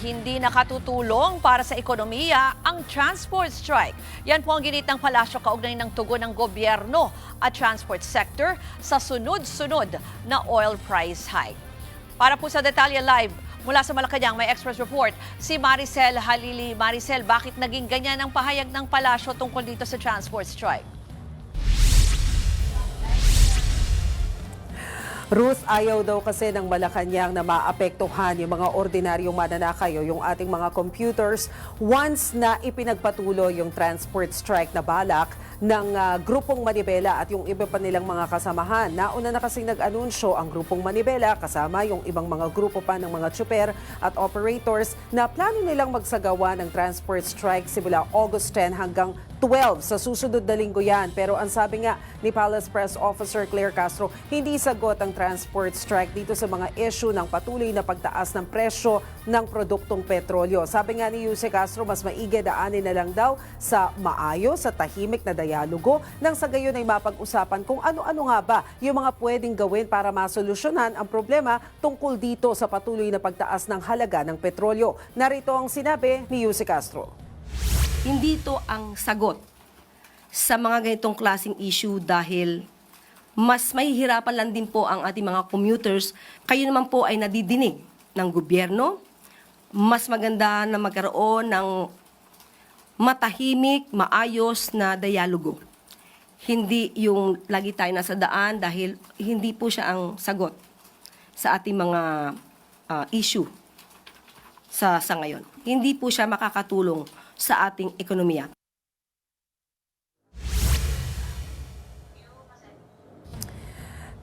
hindi nakatutulong para sa ekonomiya ang transport strike. Yan po ang ginit ng palasyo kaugnay ng tugon ng gobyerno at transport sector sa sunod-sunod na oil price hike. Para po sa Detalye Live, mula sa Malacanang may Express Report si Maricel Halili. Maricel, bakit naging ganyan ang pahayag ng palasyo tungkol dito sa transport strike? Ruth, ayaw daw kasi ng Malacanang na maapektuhan yung mga ordinaryong mananakay o yung ating mga computers once na ipinagpatuloy yung transport strike na balak ng grupong Manibela at yung iba pa nilang mga kasamahan. Nauna na kasing nag-anunsyo ang grupong Manibela kasama yung ibang mga grupo pa ng mga tsuper at operators na plano nilang magsagawa ng transport strike simula August 10 hanggang 12 sa susunod na linggo yan. Pero ang sabi nga ni Palace Press Officer Claire Castro, hindi sagot ang transport strike dito sa mga issue ng patuloy na pagtaas ng presyo ng produktong petrolyo. Sabi nga ni Yuse Castro, mas maigi daanin na lang daw sa maayos, sa tahimik na dialogo nang sa gayon ay mapag-usapan kung ano-ano nga ba yung mga pwedeng gawin para masolusyonan ang problema tungkol dito sa patuloy na pagtaas ng halaga ng petrolyo. Narito ang sinabi ni Yuse Castro. Hindi ito ang sagot sa mga ganitong klaseng issue dahil mas mahihirapan lang din po ang ating mga commuters. Kayo naman po ay nadidinig ng gobyerno. Mas maganda na magkaroon ng matahimik, maayos na dialogo. Hindi yung lagi tayo nasa daan dahil hindi po siya ang sagot sa ating mga issue sa ngayon. Hindi po siya makakatulong sa ating ekonomiya.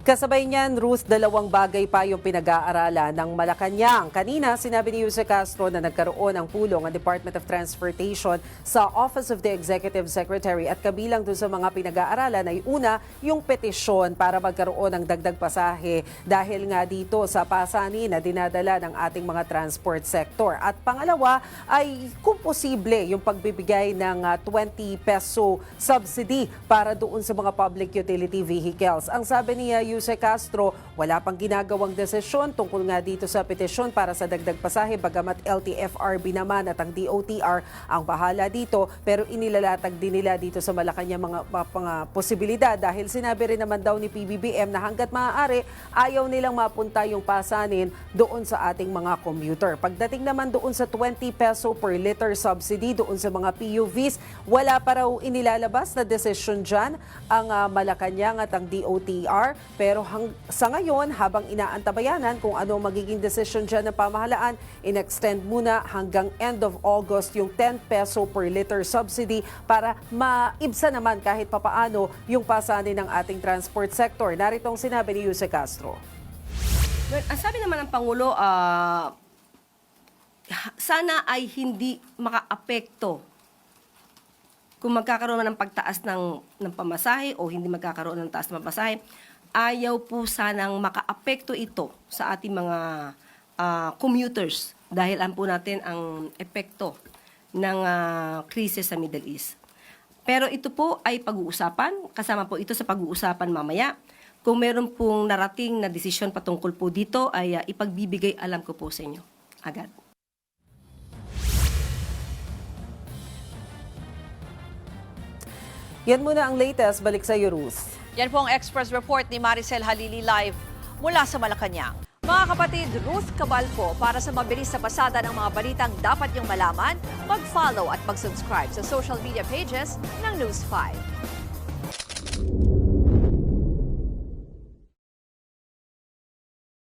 Kasabay niyan, Ruth, dalawang bagay pa yung pinag-aaralan ng Malacanang. Kanina, sinabi ni Jose Castro na nagkaroon ng pulong ang Department of Transportation sa Office of the Executive Secretary at kabilang doon sa mga pinag-aaralan ay una, yung petisyon para magkaroon ng dagdag pasahe dahil nga dito sa pasanin na dinadala ng ating mga transport sector. At pangalawa ay kung posible yung pagbibigay ng 20 peso subsidy para doon sa mga public utility vehicles. Ang sabi niya, Jose Castro, wala pang ginagawang desisyon tungkol nga dito sa petisyon para sa dagdag pasahe bagamat LTFRB naman at ang DOTR ang bahala dito pero inilalatag din nila dito sa Malacanang mga posibilidad dahil sinabi rin naman daw ni PBBM na hanggat maaari ayaw nilang mapunta yung pasanin doon sa ating mga commuter. Pagdating naman doon sa 20 peso per liter subsidy doon sa mga PUVs, wala pa raw inilalabas na desisyon dyan ang Malacanang at ang DOTR. Pero sa ngayon, habang inaantabayanan kung ano magiging decision dyan ng pamahalaan, in-extend muna hanggang end of August yung 10 peso per liter subsidy para maibsa naman kahit papaano yung pasanin ng ating transport sector. Narito ang sinabi ni Jose Castro. Well, ang sabi naman ng Pangulo, sana ay hindi makaapekto kung magkakaroon ng pagtaas ng pamasahe o hindi magkakaroon ng taas ng pamasahe. Ayaw po sanang makaapekto ito sa ating mga commuters dahil alam po natin ang epekto ng krisis sa Middle East. Pero ito po ay pag-uusapan, kasama po ito sa pag-uusapan mamaya. Kung meron pong narating na desisyon patungkol po dito ay ipagbibigay alam ko po sa inyo agad. Yan muna ang latest. Balik sa iyo, Ruth. Yan po ang Express Report ni Maricel Halili live mula sa Malacanang. Mga kapatid, Ruth Cabalco, para sa mabilis na pasada ng mga balitang dapat niyong malaman, mag-follow at mag-subscribe sa social media pages ng News 5.